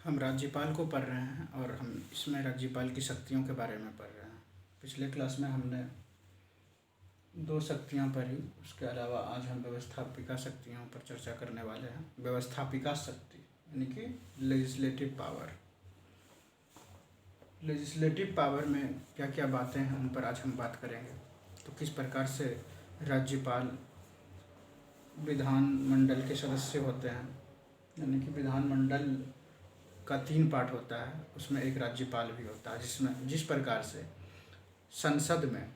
हम राज्यपाल को पढ़ रहे हैं और हम इसमें राज्यपाल की शक्तियों के बारे में पढ़ रहे हैं। पिछले क्लास में हमने 2 शक्तियाँ पढ़ी, उसके अलावा आज हम व्यवस्थापिका शक्तियों पर चर्चा करने वाले हैं। व्यवस्थापिका शक्ति यानी कि लेजिस्लेटिव पावर। लेजिस्लेटिव पावर में क्या क्या बातें हैं उन पर आज हम बात करेंगे। तो किस प्रकार से राज्यपाल विधानमंडल के सदस्य होते हैं, यानी कि विधानमंडल का 3 पार्ट होता है, उसमें एक राज्यपाल भी होता है। जिस प्रकार से संसद में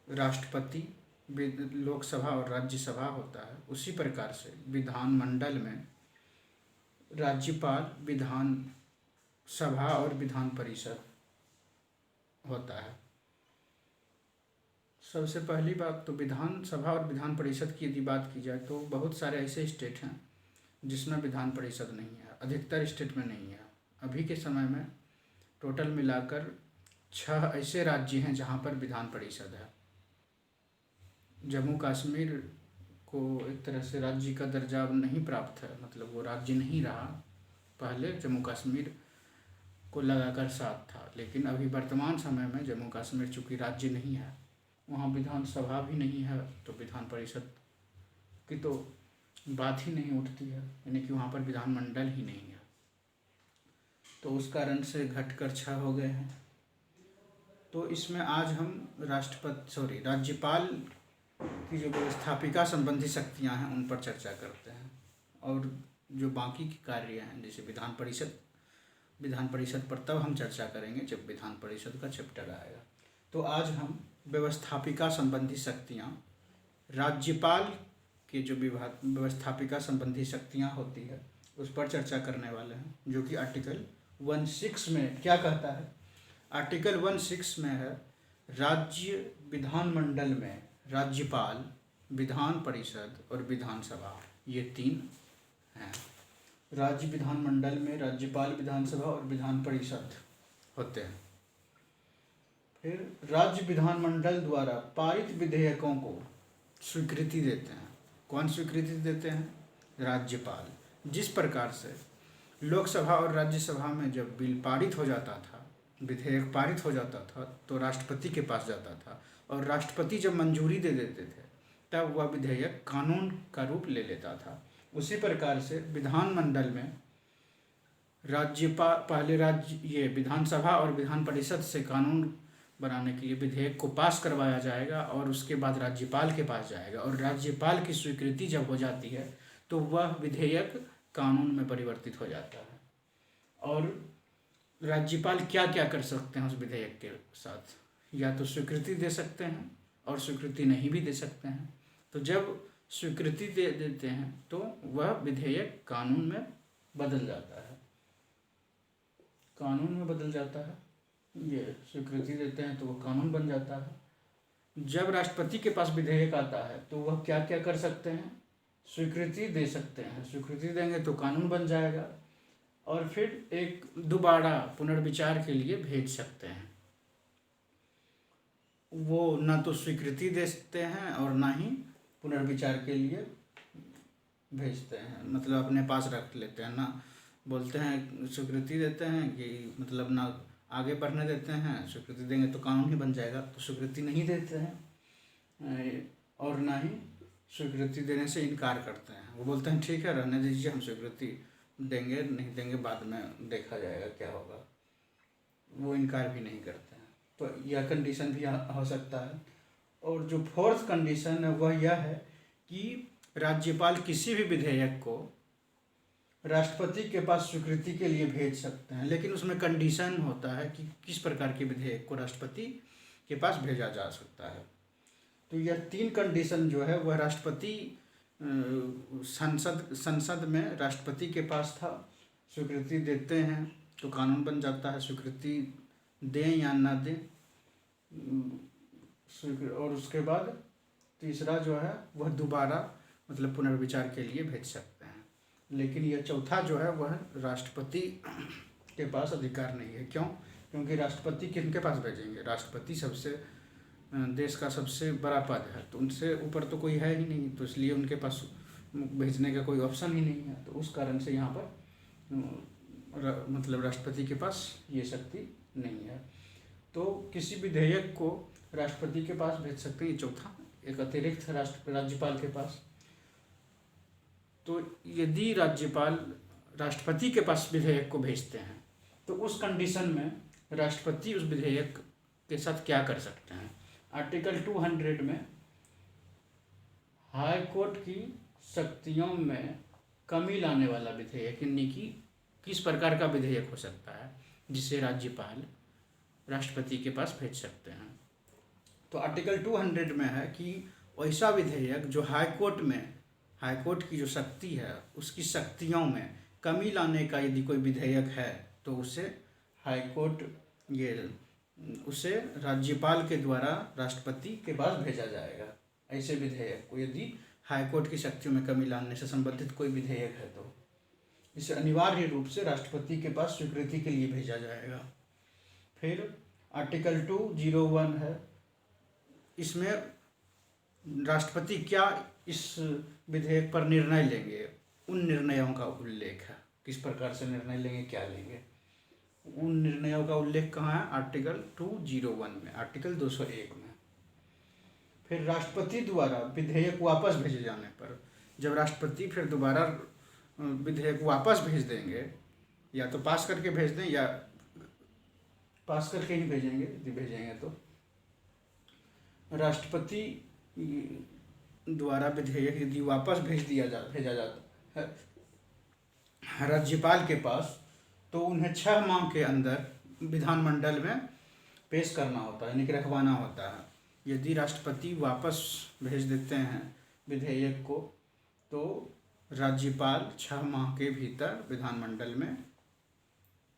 राष्ट्रपति, लोकसभा और राज्यसभा होता है, उसी प्रकार से विधानमंडल में राज्यपाल, विधान सभा और विधान परिषद होता है। सबसे पहली बात तो विधान सभा और विधान परिषद की यदि बात की जाए तो बहुत सारे ऐसे स्टेट हैं जिसमें विधान परिषद नहीं है, अधिकतर स्टेट में नहीं है। अभी के समय में टोटल मिलाकर 6 ऐसे राज्य हैं जहां पर विधान परिषद है। जम्मू कश्मीर को एक तरह से राज्य का दर्जा नहीं प्राप्त है, मतलब वो राज्य नहीं रहा। पहले जम्मू कश्मीर को लगाकर साथ था, लेकिन अभी वर्तमान समय में जम्मू कश्मीर चूँकि राज्य नहीं है, वहाँ विधानसभा भी नहीं है, तो विधान परिषद की तो बात ही नहीं उठती है, यानी कि वहाँ पर विधानमंडल ही नहीं है। तो उस कारण से घटकर 6 हो गए हैं। तो इसमें आज हम राज्यपाल की जो व्यवस्थापिका संबंधी शक्तियाँ हैं उन पर चर्चा करते हैं, और जो बाकी के कार्य हैं जैसे विधान परिषद पर तब हम चर्चा करेंगे जब विधान परिषद का चैप्टर आएगा। तो आज हम व्यवस्थापिका संबंधी शक्तियाँ, राज्यपाल के जो व्यवस्थापिका संबंधी शक्तियाँ होती है उस पर चर्चा करने वाले हैं, जो कि आर्टिकल 16 में क्या कहता है। आर्टिकल 16 में है, राज्य विधानमंडल में राज्यपाल, विधान परिषद और विधानसभा, ये 3 हैं। राज्य विधानमंडल में राज्यपाल, विधानसभा और विधान परिषद होते हैं। फिर राज्य विधानमंडल द्वारा पारित विधेयकों को स्वीकृति देते हैं। कौन स्वीकृति देते हैं? राज्यपाल। जिस प्रकार से लोकसभा और राज्यसभा में जब बिल पारित हो जाता था, विधेयक पारित हो जाता था, तो राष्ट्रपति के पास जाता था, और राष्ट्रपति जब मंजूरी दे देते थे तब वह विधेयक कानून का रूप ले लेता था। उसी प्रकार से विधानमंडल में ये विधानसभा और विधान परिषद से कानून बनाने के लिए विधेयक को पास करवाया जाएगा, और उसके बाद राज्यपाल के पास जाएगा, और राज्यपाल की स्वीकृति जब हो जाती है तो वह विधेयक कानून में परिवर्तित हो जाता है। और राज्यपाल क्या क्या कर सकते हैं उस विधेयक के साथ? या तो स्वीकृति दे सकते हैं और स्वीकृति नहीं भी दे सकते हैं। तो जब स्वीकृति दे देते हैं तो वह विधेयक कानून में बदल जाता है। कानून में बदल जाता है, ये स्वीकृति देते हैं तो वह कानून बन जाता है। जब राष्ट्रपति के पास विधेयक आता है तो वह क्या क्या कर सकते हैं? स्वीकृति दे सकते हैं। स्वीकृति देंगे तो कानून बन जाएगा, और फिर एक दोबारा पुनर्विचार के लिए भेज सकते हैं। वो ना तो स्वीकृति देते हैं और ना ही पुनर्विचार के लिए भेजते हैं, मतलब अपने पास रख लेते हैं। ना बोलते हैं स्वीकृति देते हैं कि मतलब ना आगे बढ़ने देते हैं, स्वीकृति देंगे तो कानून ही बन जाएगा, तो स्वीकृति नहीं देते हैं, और ना ही स्वीकृति देने से इनकार करते हैं। वो बोलते हैं ठीक है, रहने दीजिए, हम स्वीकृति देंगे, नहीं देंगे बाद में देखा जाएगा क्या होगा। वो इनकार भी नहीं करते हैं। तो यह कंडीशन भी हो सकता है। और जो 4th कंडीशन है वह यह है कि राज्यपाल किसी भी विधेयक को राष्ट्रपति के पास स्वीकृति के लिए भेज सकते हैं, लेकिन उसमें कंडीशन होता है कि किस प्रकार के विधेयक को राष्ट्रपति के पास भेजा जा सकता है। तो यह 3 कंडीशन जो है वह राष्ट्रपति संसद में राष्ट्रपति के पास था। स्वीकृति देते हैं तो कानून बन जाता है, स्वीकृति दें या ना दें। और उसके बाद तीसरा जो है वह दोबारा मतलब पुनर्विचार के लिए भेज सकते हैं। लेकिन यह चौथा जो है वह राष्ट्रपति के पास अधिकार नहीं है। क्यों? क्योंकि राष्ट्रपति किनके पास भेजेंगे? राष्ट्रपति देश का सबसे बड़ा पद है, तो उनसे ऊपर तो कोई है ही नहीं, तो इसलिए उनके पास भेजने का कोई ऑप्शन ही नहीं है। तो उस कारण से यहाँ पर मतलब राष्ट्रपति के पास ये शक्ति नहीं है। तो किसी विधेयक को राष्ट्रपति के पास भेज सकते हैं, ये चौथा एक अतिरिक्त राज्यपाल के पास। तो यदि राज्यपाल राष्ट्रपति के पास विधेयक को भेजते हैं तो उस कंडीशन में राष्ट्रपति उस विधेयक के साथ क्या कर सकते हैं। आर्टिकल 200 में हाई कोर्ट की शक्तियों में कमी लाने वाला विधेयक, यानी कि किस प्रकार का विधेयक हो सकता है जिसे राज्यपाल राष्ट्रपति के पास भेज सकते हैं। तो आर्टिकल 200 में है कि ऐसा विधेयक जो हाई कोर्ट की जो शक्ति है उसकी शक्तियों में कमी लाने का यदि कोई विधेयक है तो उसे राज्यपाल के द्वारा राष्ट्रपति के पास भेजा जाएगा। ऐसे विधेयक को यदि हाई कोर्ट की शक्तियों में कमी लाने से संबंधित कोई विधेयक है तो इसे अनिवार्य रूप से राष्ट्रपति के पास स्वीकृति के लिए भेजा जाएगा। फिर आर्टिकल 201 है, इसमें राष्ट्रपति क्या इस विधेयक पर निर्णय लेंगे उन निर्णयों का उल्लेख है, किस प्रकार से निर्णय लेंगे, क्या लेंगे, उन निर्णयों का उल्लेख कहाँ है, आर्टिकल 201 में, आर्टिकल 201 में। फिर राष्ट्रपति द्वारा विधेयक वापस भेजे जाने पर जब राष्ट्रपति फिर दोबारा विधेयक वापस भेज देंगे, या तो पास करके भेज दें या पास करके ही भेजेंगे, यदि भेजेंगे तो राष्ट्रपति द्वारा विधेयक यदि वापस भेजा जाता है राज्यपाल के पास तो उन्हें 6 माह के अंदर विधानमंडल में पेश करना होता है, यानी कि रखवाना होता है। यदि राष्ट्रपति वापस भेज देते हैं विधेयक को तो राज्यपाल 6 माह के भीतर विधानमंडल में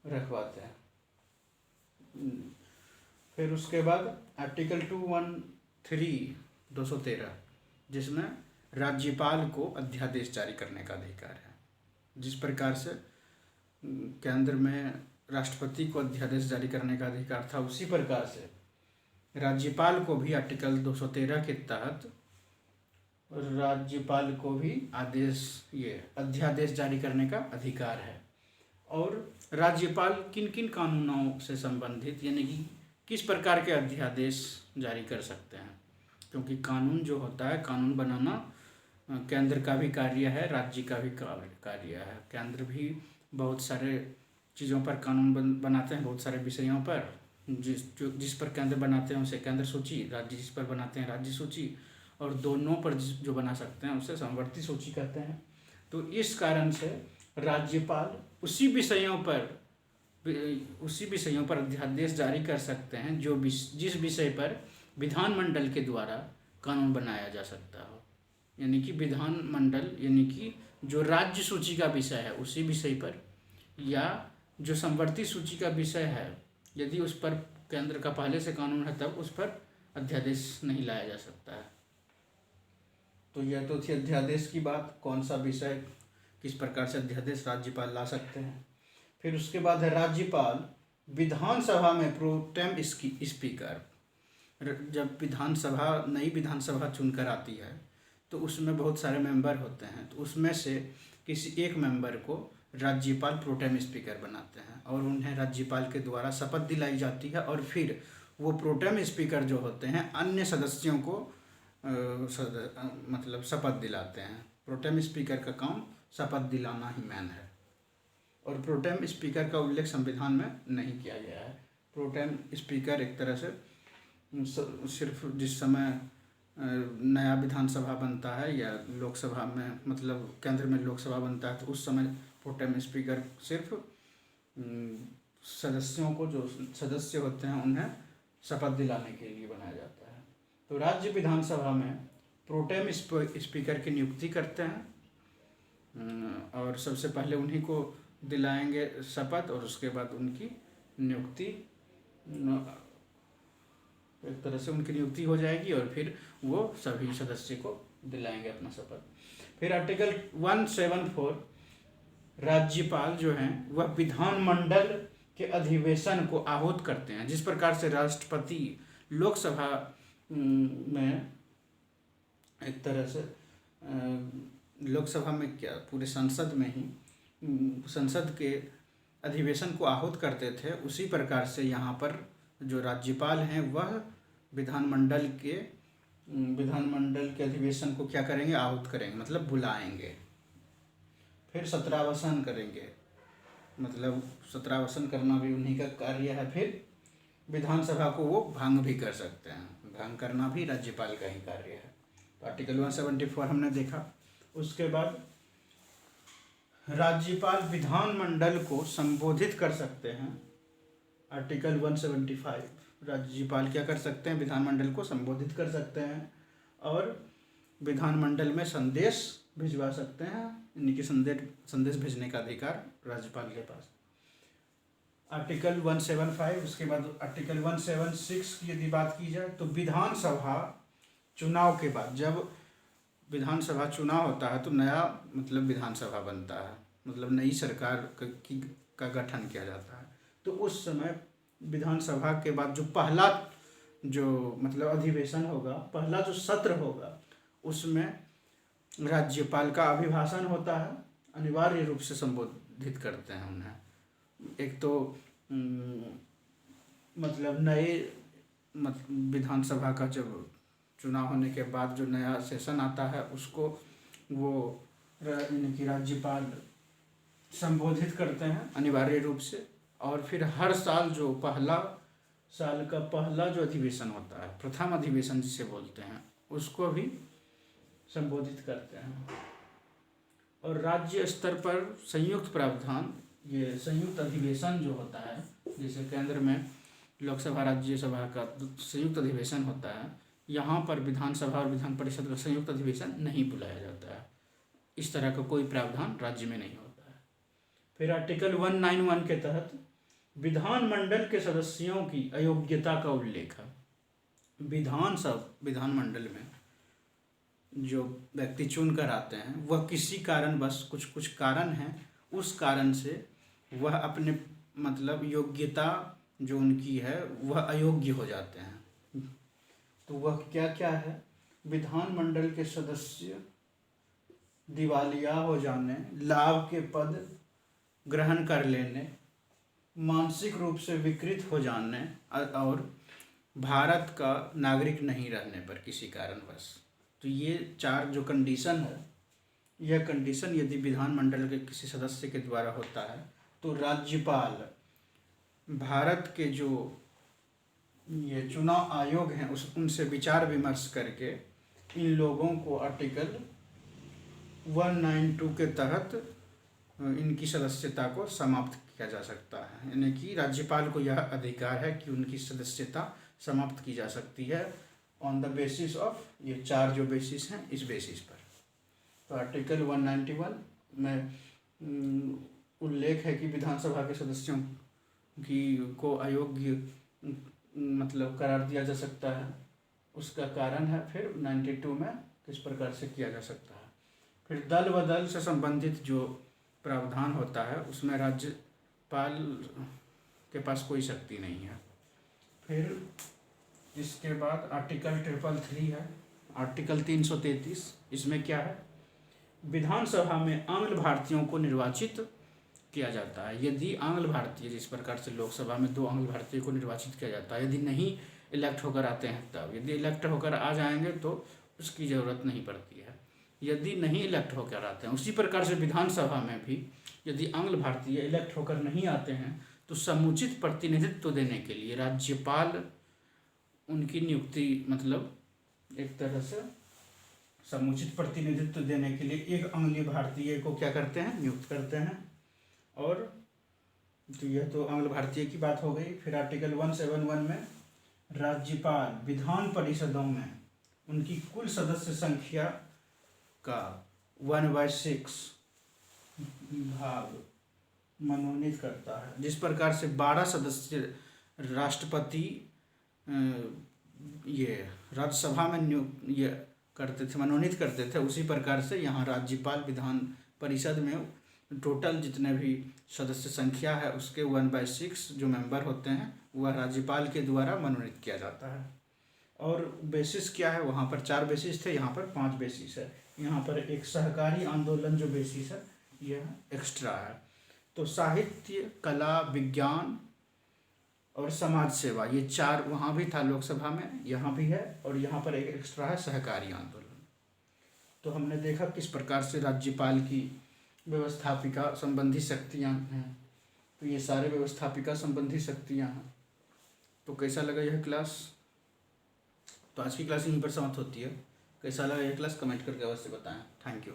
रखवाते हैं। फिर उसके बाद आर्टिकल 213 जिसमें राज्यपाल को अध्यादेश जारी करने का अधिकार है। जिस प्रकार से केंद्र में राष्ट्रपति को अध्यादेश जारी करने का अधिकार था, उसी प्रकार से राज्यपाल को भी आर्टिकल 213 के तहत राज्यपाल को भी अध्यादेश जारी करने का अधिकार है। और राज्यपाल किन किन कानूनों से संबंधित, यानी कि किस प्रकार के अध्यादेश जारी कर सकते हैं, क्योंकि कानून जो होता है, कानून बनाना केंद्र का भी कार्य है, राज्य का भी कार्य है। केंद्र भी बहुत सारे चीज़ों पर कानून बनाते हैं, बहुत सारे विषयों पर। जिस पर केंद्र बनाते हैं उसे केंद्र सूची, राज्य जिस पर बनाते हैं राज्य सूची, और दोनों पर जो बना सकते हैं उसे समवर्ती सूची कहते हैं। तो इस कारण से राज्यपाल उसी विषयों पर अध्यादेश जारी कर सकते हैं जिस विषय पर विधानमंडल के द्वारा कानून बनाया जा सकता हो। यानी कि विधानमंडल, यानी कि जो राज्य सूची का विषय है उसी विषय पर, या जो समवर्ती सूची का विषय है यदि उस पर केंद्र का पहले से कानून है तब उस पर अध्यादेश नहीं लाया जा सकता है। तो यह तो थी अध्यादेश की बात, कौन सा विषय किस प्रकार से अध्यादेश राज्यपाल ला सकते हैं। फिर उसके बाद है राज्यपाल विधानसभा में प्रोटेम स्पीकर। जब नई विधानसभा चुनकर आती है तो उसमें बहुत सारे मेंबर होते हैं, तो उसमें से किसी एक मेंबर को राज्यपाल प्रोटेम स्पीकर बनाते हैं और उन्हें राज्यपाल के द्वारा शपथ दिलाई जाती है। और फिर वो प्रोटेम स्पीकर जो होते हैं अन्य सदस्यों को मतलब शपथ दिलाते हैं। प्रोटेम स्पीकर का काम शपथ दिलाना ही मेन है, और प्रोटेम स्पीकर का उल्लेख संविधान में नहीं किया गया है। प्रोटेम स्पीकर एक तरह से सिर्फ जिस समय नया विधानसभा बनता है या लोकसभा में, मतलब केंद्र में लोकसभा बनता है, तो उस समय प्रोटेम स्पीकर सिर्फ सदस्यों को, जो सदस्य होते हैं उन्हें शपथ दिलाने के लिए बनाया जाता है। तो राज्य विधानसभा में प्रोटेम स्पीकर की नियुक्ति करते हैं और सबसे पहले उन्हीं को दिलाएंगे शपथ, और उसके बाद उनकी नियुक्ति, एक तरह से उनकी नियुक्ति हो जाएगी और फिर वो सभी सदस्य को दिलाएंगे अपना शपथ। फिर आर्टिकल 174 राज्यपाल जो हैं वह विधानमंडल के अधिवेशन को आहूत करते हैं। जिस प्रकार से राष्ट्रपति लोकसभा में एक तरह से लोकसभा में क्या पूरे संसद में ही संसद के अधिवेशन को आहूत करते थे, उसी प्रकार से यहाँ पर जो राज्यपाल हैं वह विधानमंडल के अधिवेशन को क्या करेंगे, आहूत करेंगे, मतलब बुलाएंगे। फिर सत्रावसान करेंगे, मतलब सत्रावसान करना भी उन्हीं का कार्य है। फिर विधानसभा को वो भंग भी कर सकते हैं, भंग करना भी राज्यपाल का ही कार्य है। तो आर्टिकल 174 हमने देखा। उसके बाद राज्यपाल विधानमंडल को संबोधित कर सकते हैं। आर्टिकल 175 राज्यपाल क्या कर सकते हैं, विधानमंडल को संबोधित कर सकते हैं और विधानमंडल में संदेश भिजवा सकते हैं। इनकी संदेश भेजने का अधिकार राज्यपाल के पास। आर्टिकल 175, उसके बाद आर्टिकल 176 की यदि बात की जाए तो विधानसभा चुनाव के बाद, जब विधानसभा चुनाव होता है तो नया मतलब विधानसभा बनता है, मतलब नई सरकार का गठन किया जाता है। तो उस समय विधानसभा के बाद जो पहला जो मतलब अधिवेशन होगा, पहला जो सत्र होगा, उसमें राज्यपाल का अभिभाषण होता है। अनिवार्य रूप से संबोधित करते हैं उन्हें। एक तो मतलब नए विधानसभा का जब चुनाव होने के बाद जो नया सेशन आता है उसको वो इनकी राज्यपाल संबोधित करते हैं अनिवार्य रूप से। और फिर हर साल जो साल का पहला जो अधिवेशन होता है, प्रथम अधिवेशन जिसे बोलते हैं, उसको भी संबोधित करते हैं। और राज्य स्तर पर संयुक्त प्रावधान, ये संयुक्त अधिवेशन जो होता है, जैसे केंद्र में लोकसभा राज्यसभा का संयुक्त अधिवेशन होता है, यहाँ पर विधानसभा और विधान परिषद का संयुक्त अधिवेशन नहीं बुलाया जाता है। इस तरह का कोई प्रावधान राज्य में नहीं होता है। फिर आर्टिकल 191 के तहत विधानमंडल के सदस्यों की अयोग्यता का उल्लेख है। विधानमंडल में जो व्यक्ति चुन कर आते हैं वह किसी कारणवश, कुछ कारण हैं, उस कारण से वह अपने मतलब योग्यता जो उनकी है वह अयोग्य हो जाते हैं। तो वह क्या क्या है, विधानमंडल के सदस्य दिवालिया हो जाने, लाभ के पद ग्रहण कर लेने, मानसिक रूप से विकृत हो जाने और भारत का नागरिक नहीं रहने पर किसी कारणवश। तो ये 4 जो कंडीशन है, यह कंडीशन यदि विधानमंडल के किसी सदस्य के द्वारा होता है तो राज्यपाल भारत के जो ये चुनाव आयोग हैं उनसे विचार विमर्श करके इन लोगों को आर्टिकल 192 के तहत इनकी सदस्यता को समाप्त किया जा सकता है। यानी कि राज्यपाल को यह अधिकार है कि उनकी सदस्यता समाप्त की जा सकती है ऑन द बेसिस ऑफ, ये 4 जो बेसिस हैं इस बेसिस पर। तो आर्टिकल 191 में उल्लेख है कि विधानसभा के सदस्यों को अयोग्य मतलब करार दिया जा सकता है, उसका कारण है। फिर 92 में किस प्रकार से किया जा सकता है। फिर दल बदल से संबंधित जो प्रावधान होता है उसमें राज्यपाल के पास कोई शक्ति नहीं है। फिर इसके बाद आर्टिकल 333 है, आर्टिकल 333, इसमें क्या है, विधानसभा में आंग्ल भारतीयों को निर्वाचित किया जाता है। यदि आंग्ल भारतीय, जिस प्रकार से लोकसभा में 2 आंग्ल भारतीय को निर्वाचित किया जाता है, यदि नहीं इलेक्ट होकर आते हैं तब, यदि इलेक्ट होकर आ जाएंगे तो उसकी ज़रूरत नहीं पड़ती है। यदि नहीं इलेक्ट होकर आते हैं, उसी प्रकार से विधानसभा में भी यदि आंग्ल भारतीय इलेक्ट होकर नहीं आते हैं तो समुचित प्रतिनिधित्व देने के लिए राज्यपाल उनकी नियुक्ति, मतलब एक तरह से समुचित प्रतिनिधित्व देने के लिए एक आंग्ल भारतीय को क्या करते हैं, नियुक्त करते हैं। और तो यह तो आंग्ल भारतीय की बात हो गई। फिर आर्टिकल 171 में राज्यपाल विधान परिषदों में उनकी कुल सदस्य संख्या का 1/6 भाग मनोनीत करता है। जिस प्रकार से 12 सदस्य राष्ट्रपति ये राज्यसभा में ये करते थे, मनोनीत करते थे, उसी प्रकार से यहाँ राज्यपाल विधान परिषद में टोटल जितने भी सदस्य संख्या है उसके 1/6 जो मेंबर होते हैं वह राज्यपाल के द्वारा मनोनीत किया जाता है। और बेसिस क्या है, वहाँ पर 4 बेसिस थे, यहाँ पर 5 बेसिस है। यहाँ पर एक सहकारी आंदोलन जो बेसिस है यह एक्स्ट्रा है। तो साहित्य, कला, विज्ञान और समाज सेवा, ये 4 वहाँ भी था लोकसभा में, यहाँ भी है, और यहाँ पर एक एक्स्ट्रा है सहकारी आंदोलन। तो हमने देखा किस प्रकार से राज्यपाल की व्यवस्थापिका संबंधी शक्तियाँ हैं, तो ये सारे व्यवस्थापिका संबंधी शक्तियाँ हैं। तो कैसा लगा यह क्लास? तो आज की क्लास यहीं पर समाप्त होती है। कैसा लगा यह क्लास कमेंट करके अवश्य बताएं। Thank you.